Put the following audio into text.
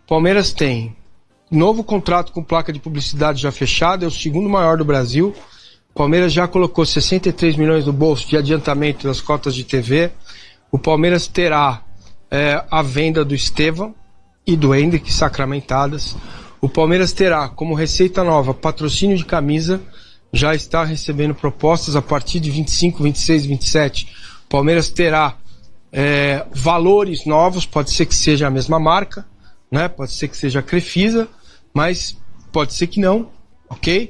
Palmeiras tem novo contrato com placa de publicidade já fechado, é o segundo maior do Brasil. Palmeiras já colocou 63 milhões no bolso de adiantamento das cotas de TV. O Palmeiras terá a venda do Estevão e do Hendrick sacramentadas. O Palmeiras terá como receita nova patrocínio de camisa, já está recebendo propostas a partir de 25, 26, 27. O Palmeiras terá valores novos, pode ser que seja a mesma marca, né? Pode ser que seja a Crefisa, mas pode ser que não, ok?